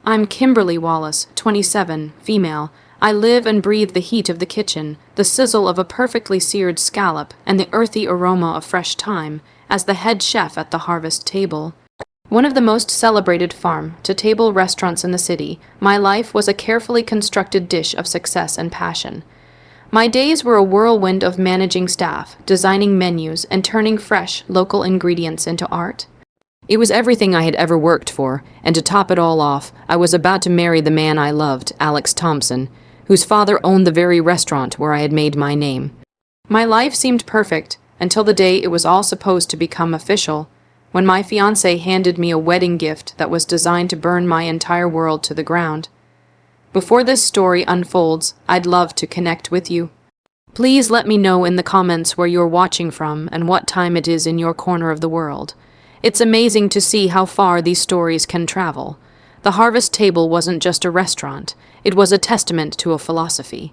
I'm Kimberly Wallace, 27, female. I live and breathe the heat of the kitchen, the sizzle of a perfectly seared scallop, and the earthy aroma of fresh thyme, as the head chef at the harvest table. One of the most celebrated farm-to-table restaurants in the city, my life was a carefully constructed dish of success and passion. My days were a whirlwind of managing staff, designing menus, and turning fresh, local ingredients into art. It was everything I had ever worked for, and to top it all off, I was about to marry the man I loved, Alex Thompson, whose father owned the very restaurant where I had made my name. My life seemed perfect, until the day it was all supposed to become official, when my fiancé handed me a wedding gift that was designed to burn my entire world to the ground. Before this story unfolds, I'd love to connect with you. Please let me know in the comments where you're watching from and what time it is in your corner of the world. It's amazing to see how far these stories can travel. The harvest table wasn't just a restaurant, it was a testament to a philosophy.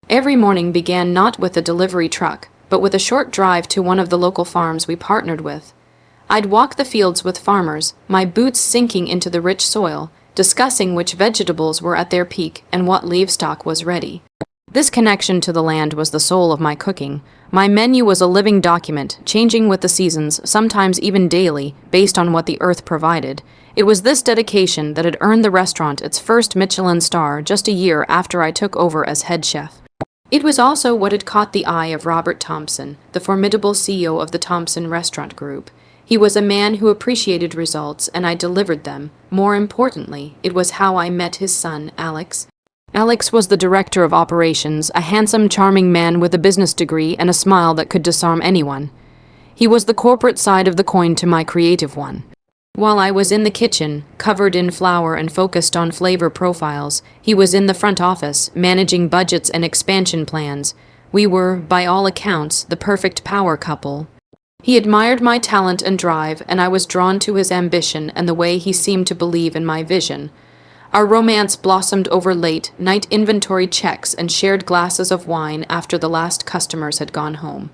Every morning began not with a delivery truck, but with a short drive to one of the local farms we partnered with. I'd walk the fields with farmers, my boots sinking into the rich soil, discussing which vegetables were at their peak and what livestock was ready. This connection to the land was the soul of my cooking. My menu was a living document, changing with the seasons, sometimes even daily, based on what the earth provided. It was this dedication that had earned the restaurant its first Michelin star just a year after I took over as head chef. It was also what had caught the eye of Robert Thompson, the formidable CEO of the Thompson Restaurant Group. He was a man who appreciated results, and I delivered them. More importantly, it was how I met his son, Alex. Alex was the director of operations, a handsome, charming man with a business degree and a smile that could disarm anyone. He was the corporate side of the coin to my creative one. While I was in the kitchen, covered in flour and focused on flavor profiles, he was in the front office, managing budgets and expansion plans. We were, by all accounts, the perfect power couple. He admired my talent and drive, and I was drawn to his ambition and the way he seemed to believe in my vision. Our romance blossomed over late-night inventory checks and shared glasses of wine after the last customers had gone home.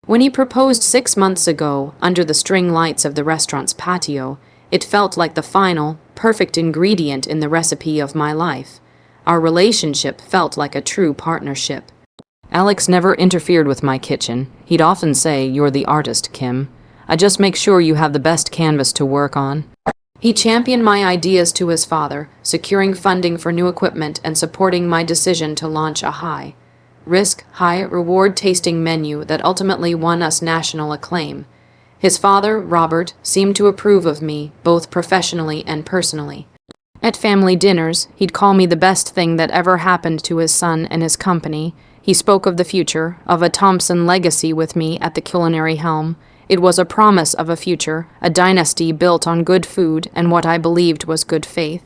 When he proposed 6 months ago, under the string lights of the restaurant's patio, it felt like the final, perfect ingredient in the recipe of my life. Our relationship felt like a true partnership. Alex never interfered with my kitchen. He'd often say, "You're the artist, Kim. I just make sure you have the best canvas to work on." He championed my ideas to his father, securing funding for new equipment and supporting my decision to launch a high-risk, high-reward tasting menu that ultimately won us national acclaim. His father, Robert, seemed to approve of me, both professionally and personally. At family dinners, he'd call me the best thing that ever happened to his son and his company. He spoke of the future, of a Thompson legacy with me at the culinary helm. It was a promise of a future, a dynasty built on good food and what I believed was good faith.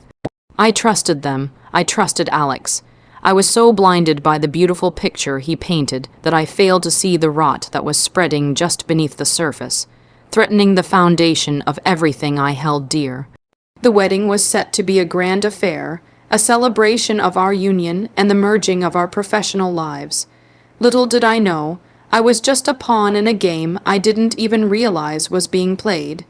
I trusted them. I trusted Alex. I was so blinded by the beautiful picture he painted that I failed to see the rot that was spreading just beneath the surface, threatening the foundation of everything I held dear. The wedding was set to be a grand affair, a celebration of our union and the merging of our professional lives. Little did I know, I was just a pawn in a game I didn't even realize was being played.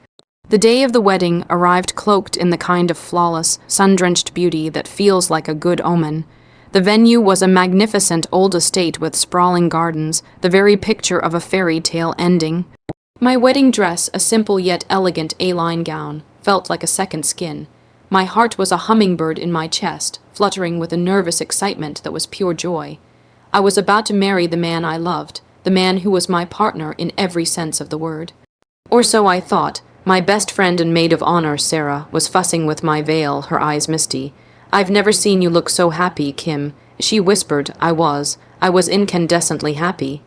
The day of the wedding arrived cloaked in the kind of flawless, sun-drenched beauty that feels like a good omen. The venue was a magnificent old estate with sprawling gardens, the very picture of a fairy tale ending. My wedding dress, a simple yet elegant A-line gown, felt like a second skin. My heart was a hummingbird in my chest, fluttering with a nervous excitement that was pure joy. I was about to marry the man I loved, the man who was my partner in every sense of the word. Or so I thought. My best friend and maid of honor, Sarah, was fussing with my veil, her eyes misty. "I've never seen you look so happy, Kim," she whispered. I was incandescently happy.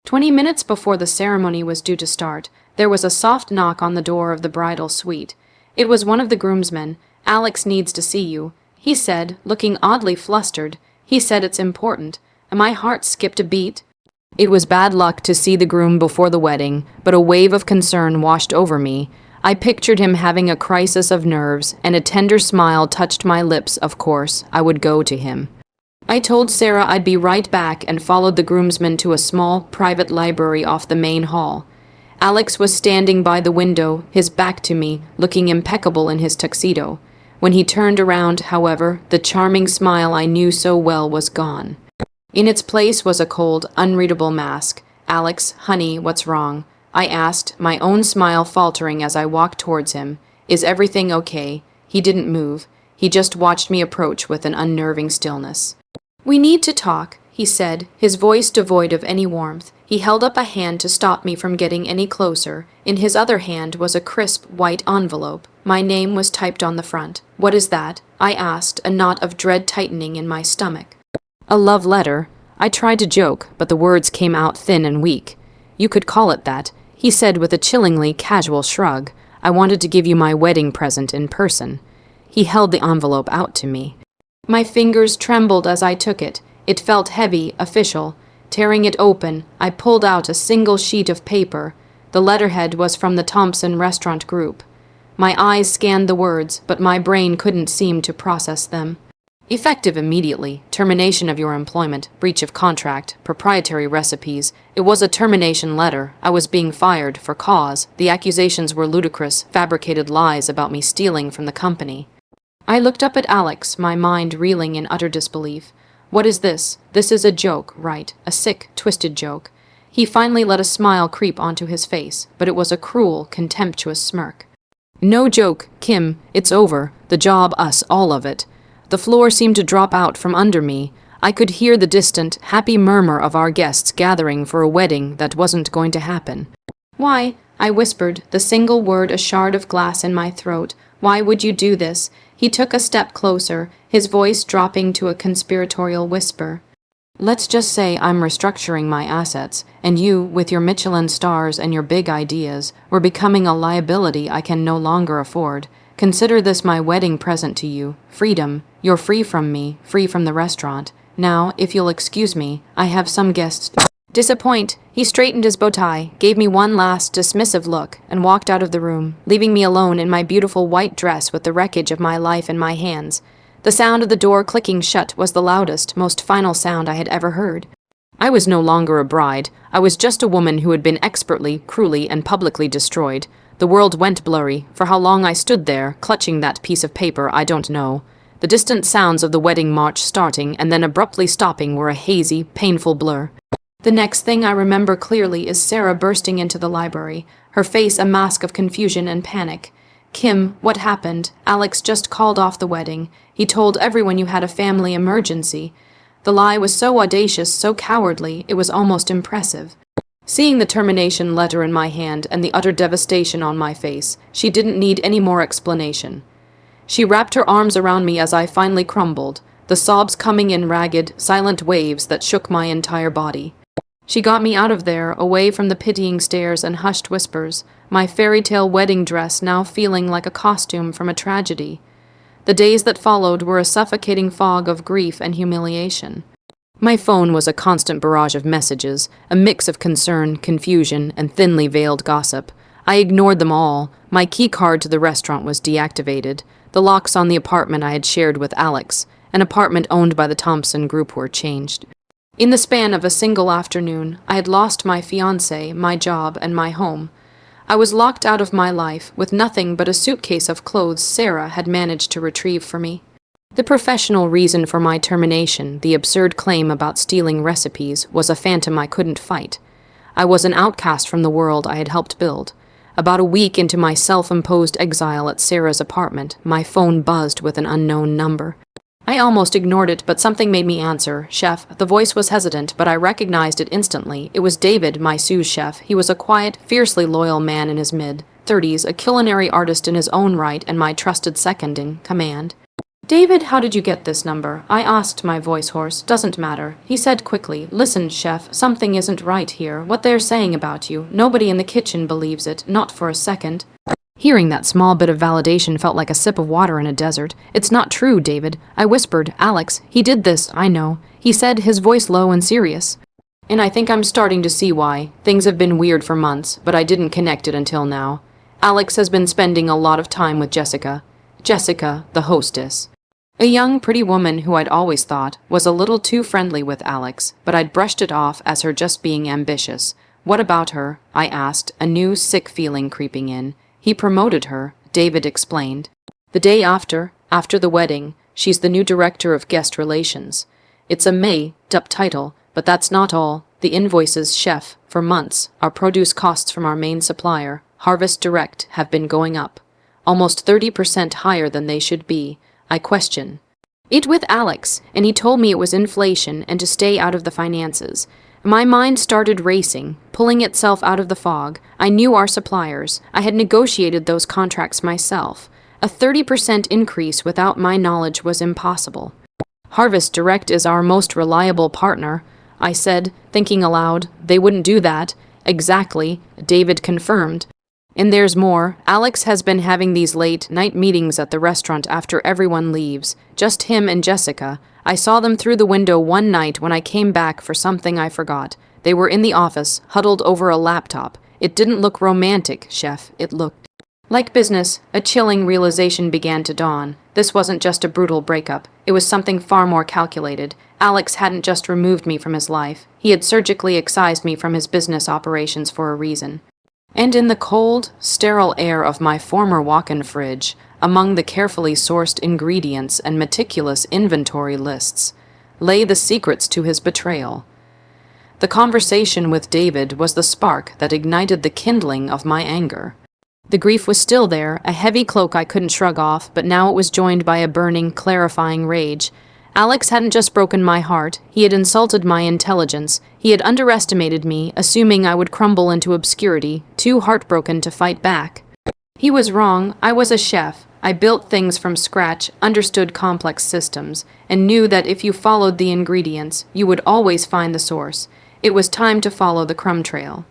20 minutes before the ceremony was due to start, there was a soft knock on the door of the bridal suite. It was one of the groomsmen. "Alex needs to see you," he said, looking oddly flustered. "He said it's important," and my heart skipped a beat. It was bad luck to see the groom before the wedding, but a wave of concern washed over me. I pictured him having a crisis of nerves, and a tender smile touched my lips. Of course, I would go to him. I told Sarah I'd be right back and followed the groomsmen to a small, private library off the main hall. Alex was standing by the window, his back to me, looking impeccable in his tuxedo. When he turned around, however, the charming smile I knew so well was gone. In its place was a cold, unreadable mask. "Alex, honey, what's wrong?" I asked, my own smile faltering as I walked towards him. "Is everything okay?" He didn't move. He just watched me approach with an unnerving stillness. "We need to talk," he said, his voice devoid of any warmth. He held up a hand to stop me from getting any closer. In his other hand was a crisp, white envelope. My name was typed on the front. "What is that?" I asked, a knot of dread tightening in my stomach. "A love letter." I tried to joke, but the words came out thin and weak. "You could call it that," he said with a chillingly casual shrug. "I wanted to give you my wedding present in person." He held the envelope out to me. My fingers trembled as I took it. It felt heavy, official. Tearing it open, I pulled out a single sheet of paper. The letterhead was from the Thompson Restaurant Group. My eyes scanned the words, but my brain couldn't seem to process them. "Effective immediately. Termination of your employment. Breach of contract. Proprietary recipes." It was a termination letter. I was being fired for cause. The accusations were ludicrous, fabricated lies about me stealing from the company. I looked up at Alex, my mind reeling in utter disbelief. "What is this? This is a joke, right? A sick, twisted joke." He finally let a smile creep onto his face, but it was a cruel, contemptuous smirk. "No joke, Kim. It's over. The job, us, all of it." The floor seemed to drop out from under me. I could hear the distant, happy murmur of our guests gathering for a wedding that wasn't going to happen. "Why?" I whispered, the single word a shard of glass in my throat. "Why would you do this?" He took a step closer, his voice dropping to a conspiratorial whisper. "Let's just say I'm restructuring my assets, and you, with your Michelin stars and your big ideas, were becoming a liability I can no longer afford. Consider this my wedding present to you. Freedom. You're free from me, free from the restaurant. Now, if you'll excuse me, I have some guests." Disappoint. He straightened his bow tie, gave me one last dismissive look, and walked out of the room, leaving me alone in my beautiful white dress with the wreckage of my life in my hands. The sound of the door clicking shut was the loudest, most final sound I had ever heard. I was no longer a bride. I was just a woman who had been expertly, cruelly, and publicly destroyed. The world went blurry. For how long I stood there, clutching that piece of paper, I don't know. The distant sounds of the wedding march starting and then abruptly stopping were a hazy, painful blur. The next thing I remember clearly is Sarah bursting into the library, her face a mask of confusion and panic. "Kim, what happened? Alex just called off the wedding. He told everyone you had a family emergency." The lie was so audacious, so cowardly, it was almost impressive. Seeing the termination letter in my hand and the utter devastation on my face, she didn't need any more explanation. She wrapped her arms around me as I finally crumbled, the sobs coming in ragged, silent waves that shook my entire body. She got me out of there, away from the pitying stares and hushed whispers, my fairy tale wedding dress now feeling like a costume from a tragedy. The days that followed were a suffocating fog of grief and humiliation. My phone was a constant barrage of messages, a mix of concern, confusion, and thinly veiled gossip. I ignored them all. My key card to the restaurant was deactivated. The locks on the apartment I had shared with Alex, an apartment owned by the Thompson Group, were changed. In the span of a single afternoon, I had lost my fiancé, my job, and my home. I was locked out of my life, with nothing but a suitcase of clothes Sarah had managed to retrieve for me. The professional reason for my termination, the absurd claim about stealing recipes, was a phantom I couldn't fight. I was an outcast from the world I had helped build. About a week into my self-imposed exile at Sarah's apartment, my phone buzzed with an unknown number. I almost ignored it, but something made me answer. "Chef." The voice was hesitant, but I recognized it instantly. It was David, my sous chef. He was a quiet, fiercely loyal man in his mid-30s, a culinary artist in his own right, and my trusted second in command. "David, how did you get this number?" I asked, my voice hoarse. "Doesn't matter." He said quickly, "Listen, chef, something isn't right here. What they're saying about you, nobody in the kitchen believes it, not for a second." Hearing that small bit of validation felt like a sip of water in a desert. "It's not true, David." I whispered. "Alex, he did this, I know," he said, his voice low and serious. "And I think I'm starting to see why. Things have been weird for months, but I didn't connect it until now. Alex has been spending a lot of time with Jessica. Jessica, the hostess. A young, pretty woman who I'd always thought was a little too friendly with Alex, but I'd brushed it off as her just being ambitious. What about her?" I asked, a new, sick feeling creeping in. "He promoted her," David explained. "The day after, After the wedding, she's the new director of guest relations. It's a made-up title, but that's not all. The invoices, chef, for months, our produce costs from our main supplier, Harvest Direct, have been going up. Almost 30% higher than they should be. I question it with Alex, and he told me it was inflation and to stay out of the finances. My mind started racing, pulling itself out of the fog. I knew our suppliers. I had negotiated those contracts myself. A 30% increase without my knowledge was impossible. Harvest Direct is our most reliable partner, I said, thinking aloud. They wouldn't do that. Exactly, David confirmed. And there's more. Alex has been having these late-night meetings at the restaurant after everyone leaves. Just him and Jessica. I saw them through the window one night when I came back for something I forgot. They were in the office, huddled over a laptop. It didn't look romantic, chef. It looked like business. A chilling realization began to dawn. This wasn't just a brutal breakup. It was something far more calculated. Alex hadn't just removed me from his life. He had surgically excised me from his business operations for a reason. And in the cold, sterile air of my former walk-in fridge, among the carefully sourced ingredients and meticulous inventory lists, lay the secrets to his betrayal. The conversation with David was the spark that ignited the kindling of my anger. The grief was still there, a heavy cloak I couldn't shrug off, but now it was joined by a burning, clarifying rage. Alex hadn't just broken my heart, he had insulted my intelligence. He had underestimated me, assuming I would crumble into obscurity, too heartbroken to fight back. He was wrong. I was a chef. I built things from scratch, understood complex systems, and knew that if you followed the ingredients, you would always find the source. It was time to follow the crumb trail.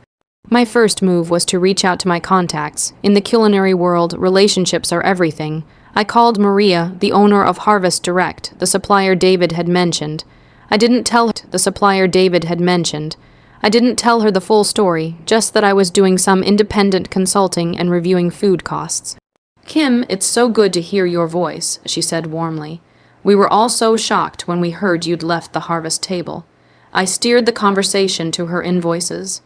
My first move was to reach out to my contacts. In the culinary world, relationships are everything. I called Maria, the owner of Harvest Direct, the supplier David had mentioned. I didn't tell her the full story, just that I was doing some independent consulting and reviewing food costs. Kim, it's so good to hear your voice, she said warmly. We were all so shocked when we heard you'd left the Harvest table. I steered the conversation to her invoices.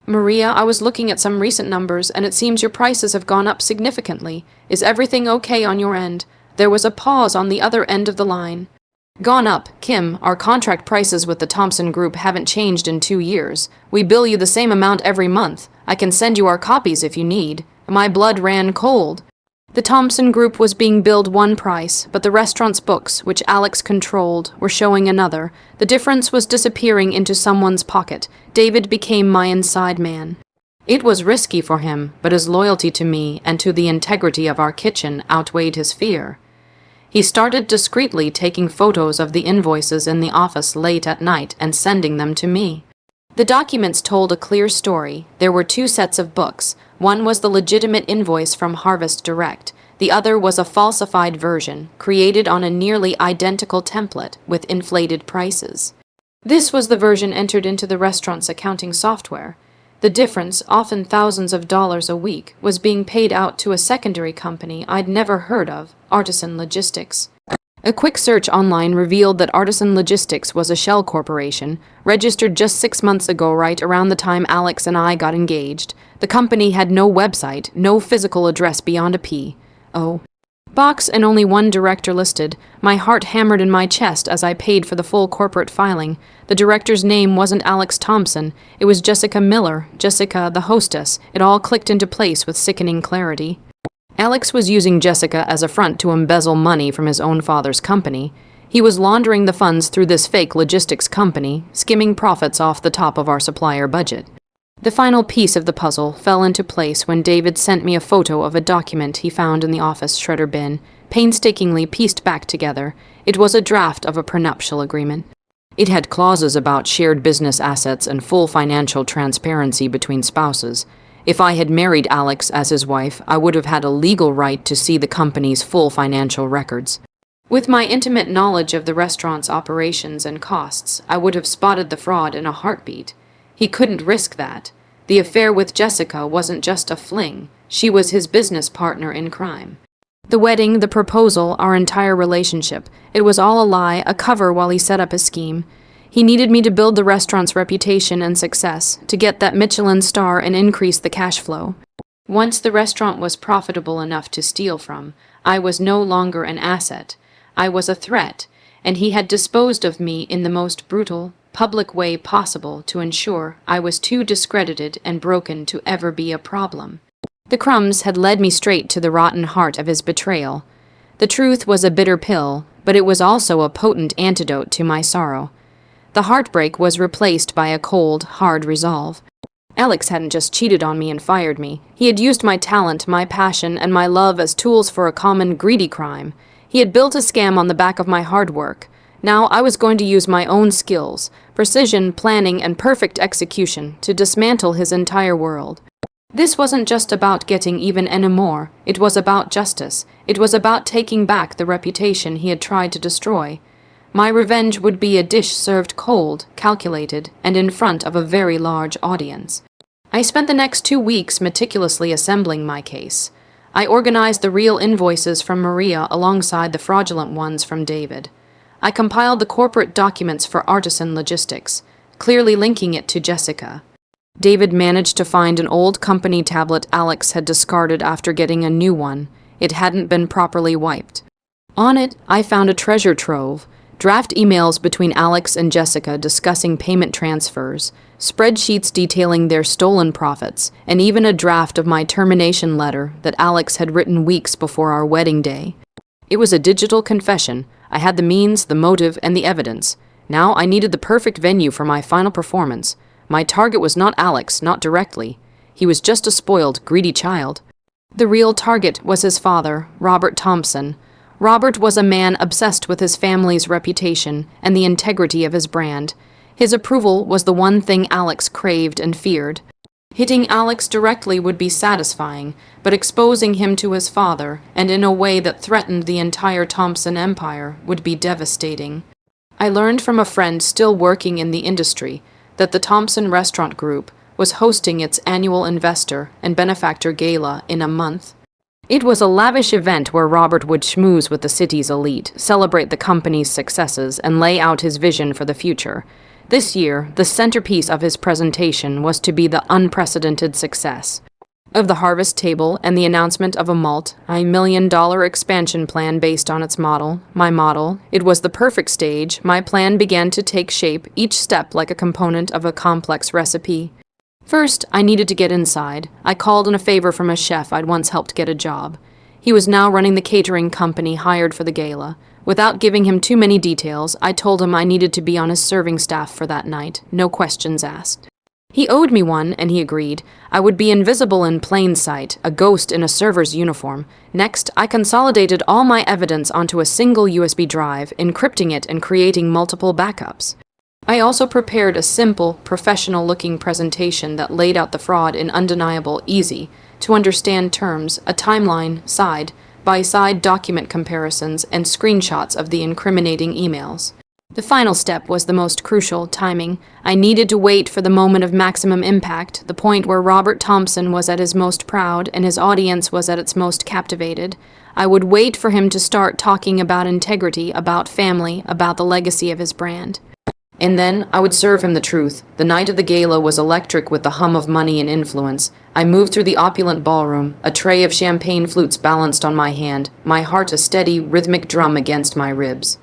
Maria, I was looking at some recent numbers, and it seems your prices have gone up significantly. Is everything okay on your end? There was a pause on the other end of the line. Gone up, Kim. Our contract prices with the Thompson Group haven't changed in 2 years. We bill you the same amount every month. I can send you our copies if you need. My blood ran cold. The Thompson Group was being billed one price, but the restaurant's books, which Alex controlled, were showing another. The difference was disappearing into someone's pocket. David became my inside man. It was risky for him, but his loyalty to me and to the integrity of our kitchen outweighed his fear. He started discreetly taking photos of the invoices in the office late at night and sending them to me. The documents told a clear story. There were 2 sets of books. One was the legitimate invoice from Harvest Direct. The other was a falsified version, created on a nearly identical template with inflated prices. This was the version entered into the restaurant's accounting software. The difference, often thousands of dollars a week, was being paid out to a secondary company I'd never heard of, Artisan Logistics. A quick search online revealed that Artisan Logistics was a shell corporation, registered just 6 months ago, right around the time Alex and I got engaged. The company had no website, no physical address beyond a P.O. box, and only 1 director listed. My heart hammered in my chest as I paid for the full corporate filing. The director's name wasn't Alex Thompson. It was Jessica Miller, Jessica the hostess. It all clicked into place with sickening clarity. Alex was using Jessica as a front to embezzle money from his own father's company. He was laundering the funds through this fake logistics company, skimming profits off the top of our supplier budget. The final piece of the puzzle fell into place when David sent me a photo of a document he found in the office shredder bin, painstakingly pieced back together. It was a draft of a prenuptial agreement. It had clauses about shared business assets and full financial transparency between spouses. If I had married Alex as his wife, I would have had a legal right to see the company's full financial records. With my intimate knowledge of the restaurant's operations and costs, I would have spotted the fraud in a heartbeat. He couldn't risk that. The affair with Jessica wasn't just a fling. She was his business partner in crime. The wedding, the proposal, our entire relationship. It was all a lie, a cover while he set up his scheme. He needed me to build the restaurant's reputation and success, to get that Michelin star and increase the cash flow. Once the restaurant was profitable enough to steal from, I was no longer an asset. I was a threat, and he had disposed of me in the most brutal, public way possible to ensure I was too discredited and broken to ever be a problem. The crumbs had led me straight to the rotten heart of his betrayal. The truth was a bitter pill, but it was also a potent antidote to my sorrow. The heartbreak was replaced by a cold, hard resolve. Alex hadn't just cheated on me and fired me. He had used my talent, my passion, and my love as tools for a common, greedy crime. He had built a scam on the back of my hard work. Now I was going to use my own skills, precision, planning, and perfect execution to dismantle his entire world. This wasn't just about getting even anymore. It was about justice. It was about taking back the reputation he had tried to destroy. My revenge would be a dish served cold, calculated, and in front of a very large audience. I spent the next 2 weeks meticulously assembling my case. I organized the real invoices from Maria alongside the fraudulent ones from David. I compiled the corporate documents for Artisan Logistics, clearly linking it to Jessica. David managed to find an old company tablet Alex had discarded after getting a new one. It hadn't been properly wiped. On it, I found a treasure trove. Draft emails between Alex and Jessica discussing payment transfers, spreadsheets detailing their stolen profits, and even a draft of my termination letter that Alex had written weeks before our wedding day. It was a digital confession. I had the means, the motive, and the evidence. Now I needed the perfect venue for my final performance. My target was not Alex, not directly. He was just a spoiled, greedy child. The real target was his father, Robert Thompson. Robert was a man obsessed with his family's reputation and the integrity of his brand. His approval was the one thing Alex craved and feared. Hitting Alex directly would be satisfying, but exposing him to his father, and in a way that threatened the entire Thompson empire, would be devastating. I learned from a friend still working in the industry that the Thompson Restaurant Group was hosting its annual investor and benefactor gala in a month. It was a lavish event where Robert would schmooze with the city's elite, celebrate the company's successes, and lay out his vision for the future. This year, the centerpiece of his presentation was to be the unprecedented success of the harvest table and the announcement of a multi-million-dollar expansion plan based on its model, my model. It was the perfect stage. My plan began to take shape, each step like a component of a complex recipe. First, I needed to get inside. I called in a favor from a chef I'd once helped get a job. He was now running the catering company hired for the gala. Without giving him too many details, I told him I needed to be on his serving staff for that night, no questions asked. He owed me one, and he agreed. I would be invisible in plain sight, a ghost in a server's uniform. Next, I consolidated all my evidence onto a single USB drive, encrypting it and creating multiple backups. I also prepared a simple, professional-looking presentation that laid out the fraud in undeniable, easy-to-understand terms, a timeline, side-by-side document comparisons, and screenshots of the incriminating emails. The final step was the most crucial, timing. I needed to wait for the moment of maximum impact, the point where Robert Thompson was at his most proud and his audience was at its most captivated. I would wait for him to start talking about integrity, about family, about the legacy of his brand. And then I would serve him the truth. The night of the gala was electric with the hum of money and influence. I moved through the opulent ballroom, a tray of champagne flutes balanced on my hand, my heart a steady, rhythmic drum against my ribs.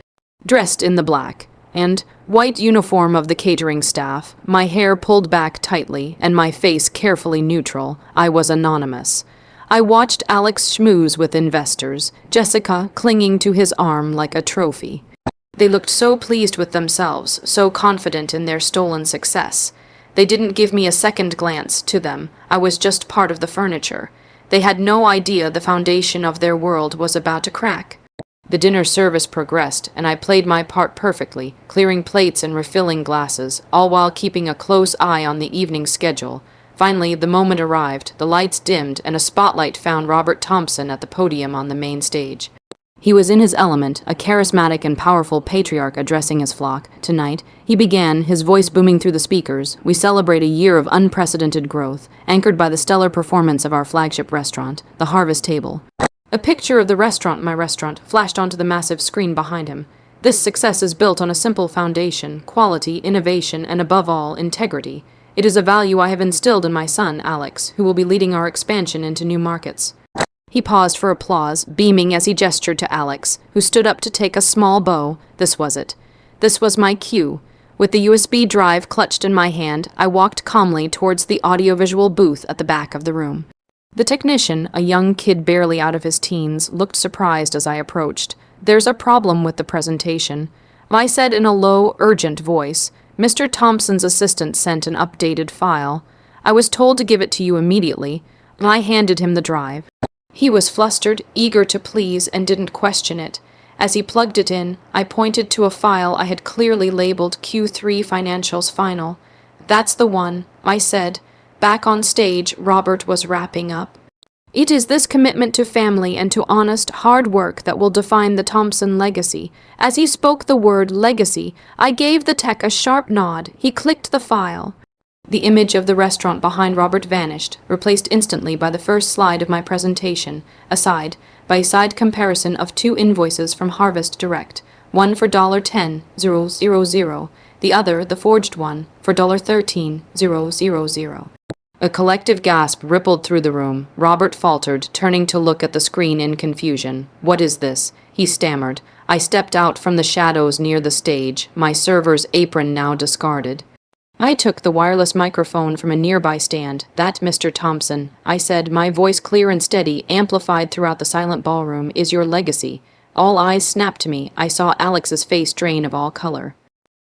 Dressed in the black and white uniform of the catering staff, my hair pulled back tightly and my face carefully neutral, I was anonymous. I watched Alex schmooze with investors, Jessica clinging to his arm like a trophy. They looked so pleased with themselves, so confident in their stolen success. They didn't give me a second glance to them. I was just part of the furniture. They had no idea the foundation of their world was about to crack. The dinner service progressed, and I played my part perfectly, clearing plates and refilling glasses, all while keeping a close eye on the evening schedule. Finally, the moment arrived, the lights dimmed, and a spotlight found Robert Thompson at the podium on the main stage. He was in his element, a charismatic and powerful patriarch addressing his flock. Tonight, he began, his voice booming through the speakers. We celebrate a year of unprecedented growth, anchored by the stellar performance of our flagship restaurant, the Harvest Table. A picture of the restaurant, my restaurant, flashed onto the massive screen behind him. This success is built on a simple foundation, quality, innovation, and above all, integrity. It is a value I have instilled in my son, Alex, who will be leading our expansion into new markets. He paused for applause, beaming as he gestured to Alex, who stood up to take a small bow. This was it. This was my cue. With the USB drive clutched in my hand, I walked calmly towards the audiovisual booth at the back of the room. The technician, a young kid barely out of his teens, looked surprised as I approached. "There's a problem with the presentation," I said in a low, urgent voice. "Mr. Thompson's assistant sent an updated file. I was told to give it to you immediately." I handed him the drive. He was flustered, eager to please, and didn't question it. As he plugged it in, I pointed to a file I had clearly labeled Q3 Financials Final. "That's the one," I said. Back on stage, Robert was wrapping up. "It is this commitment to family and to honest, hard work that will define the Thompson legacy." As he spoke the word legacy, I gave the tech a sharp nod. He clicked the file. The image of the restaurant behind Robert vanished, replaced instantly by the first slide of my presentation, a side-by-side comparison of two invoices from Harvest Direct, one for $10,000, the other, the forged one, for $13,000. A collective gasp rippled through the room. Robert faltered, turning to look at the screen in confusion. "What is this?" he stammered. I stepped out from the shadows near the stage, my server's apron now discarded. I took the wireless microphone from a nearby stand. "That, Mr. Thompson," I said, my voice clear and steady, amplified throughout the silent ballroom, "is your legacy." All eyes snapped to me. I saw Alex's face drain of all color.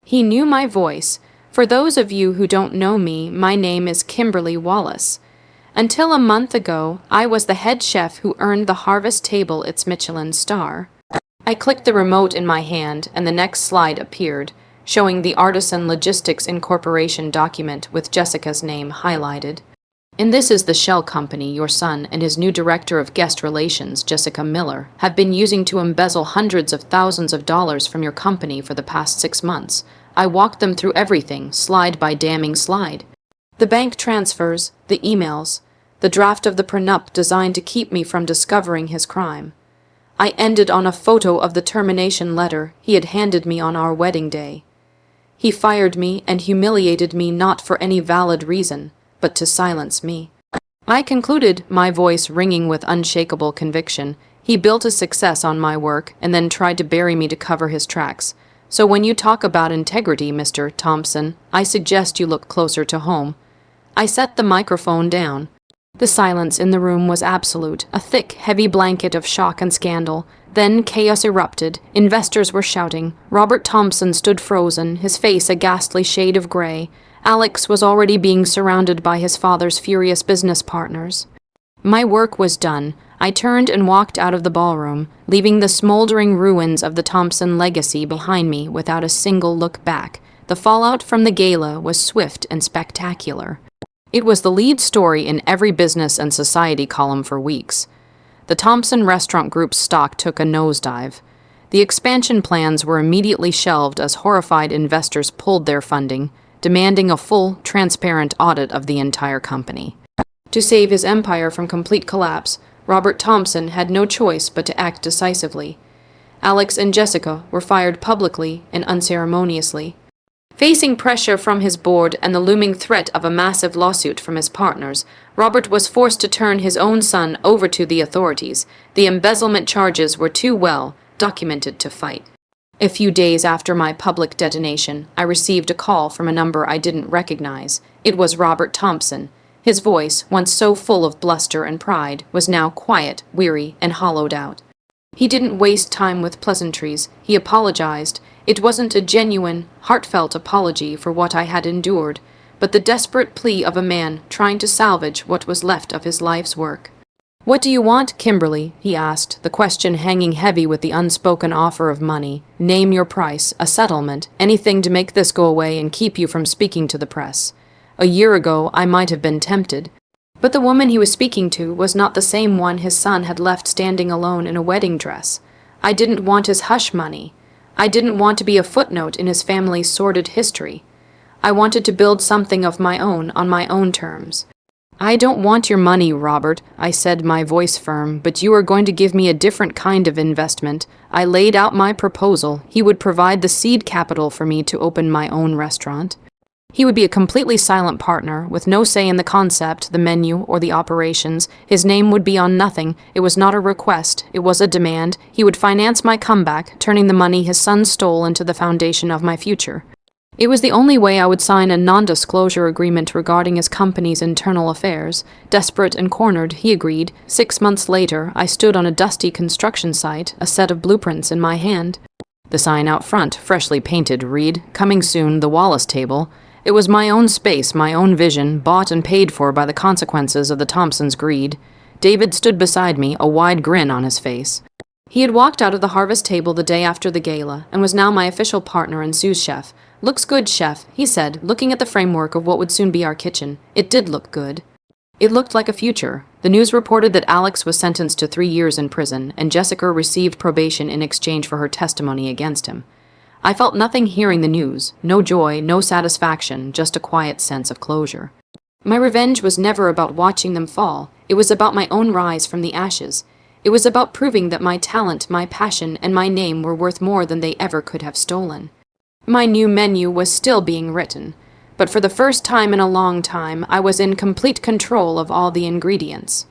He knew my voice. For those of you who don't know me, my name is Kimberly Wallace. Until a month ago, I was the head chef who earned the Harvest table its Michelin star. I clicked the remote in my hand, and the next slide appeared, showing the Artisan Logistics Incorporation document with Jessica's name highlighted. "And this is the shell company your son and his new director of guest relations, Jessica Miller, have been using to embezzle hundreds of thousands of dollars from your company for the past 6 months. I walked them through everything, slide by damning slide. The bank transfers, the emails, the draft of the prenup designed to keep me from discovering his crime. I ended on a photo of the termination letter he had handed me on our wedding day. He fired me and humiliated me not for any valid reason, but to silence me. I concluded, my voice ringing with unshakable conviction. He built a success on my work and then tried to bury me to cover his tracks. So when you talk about integrity, Mr. Thompson, I suggest you look closer to home." I set the microphone down. The silence in the room was absolute, a thick, heavy blanket of shock and scandal. Then chaos erupted. Investors were shouting. Robert Thompson stood frozen, his face a ghastly shade of gray. Alex was already being surrounded by his father's furious business partners. My work was done. I turned and walked out of the ballroom, leaving the smoldering ruins of the Thompson legacy behind me without a single look back. The fallout from the gala was swift and spectacular. It was the lead story in every business and society column for weeks. The Thompson Restaurant Group's stock took a nosedive. The expansion plans were immediately shelved as horrified investors pulled their funding, demanding a full, transparent audit of the entire company. To save his empire from complete collapse, Robert Thompson had no choice but to act decisively. Alex and Jessica were fired publicly and unceremoniously. Facing pressure from his board and the looming threat of a massive lawsuit from his partners, Robert was forced to turn his own son over to the authorities. The embezzlement charges were too well documented to fight. A few days after my public detonation, I received a call from a number I didn't recognize. It was Robert Thompson. His voice, once so full of bluster and pride, was now quiet, weary, and hollowed out. He didn't waste time with pleasantries. He apologized. It wasn't a genuine, heartfelt apology for what I had endured, but the desperate plea of a man trying to salvage what was left of his life's work. "What do you want, Kimberly?" he asked, the question hanging heavy with the unspoken offer of money. "Name your price, a settlement, anything to make this go away and keep you from speaking to the press." A year ago, I might have been tempted. But the woman he was speaking to was not the same one his son had left standing alone in a wedding dress. I didn't want his hush money. I didn't want to be a footnote in his family's sordid history. I wanted to build something of my own on my own terms. "I don't want your money, Robert," I said, my voice firm, "but you are going to give me a different kind of investment." I laid out my proposal. He would provide the seed capital for me to open my own restaurant. He would be a completely silent partner, with no say in the concept, the menu, or the operations. His name would be on nothing. It was not a request, it was a demand. He would finance my comeback, turning the money his son stole into the foundation of my future. It was the only way I would sign a non-disclosure agreement regarding his company's internal affairs. Desperate and cornered, he agreed. 6 months later, I stood on a dusty construction site, a set of blueprints in my hand. The sign out front, freshly painted, read, "Coming soon, the Wallace Table." It was my own space, my own vision, bought and paid for by the consequences of the Thompsons' greed. David stood beside me, a wide grin on his face. He had walked out of the harvest table the day after the gala, and was now my official partner and sous chef. "Looks good, chef," he said, looking at the framework of what would soon be our kitchen. It did look good. It looked like a future. The news reported that Alex was sentenced to 3 years in prison, and Jessica received probation in exchange for her testimony against him. I felt nothing hearing the news, no joy, no satisfaction, just a quiet sense of closure. My revenge was never about watching them fall. It was about my own rise from the ashes. It was about proving that my talent, my passion, and my name were worth more than they ever could have stolen. My new menu was still being written, but for the first time in a long time, I was in complete control of all the ingredients.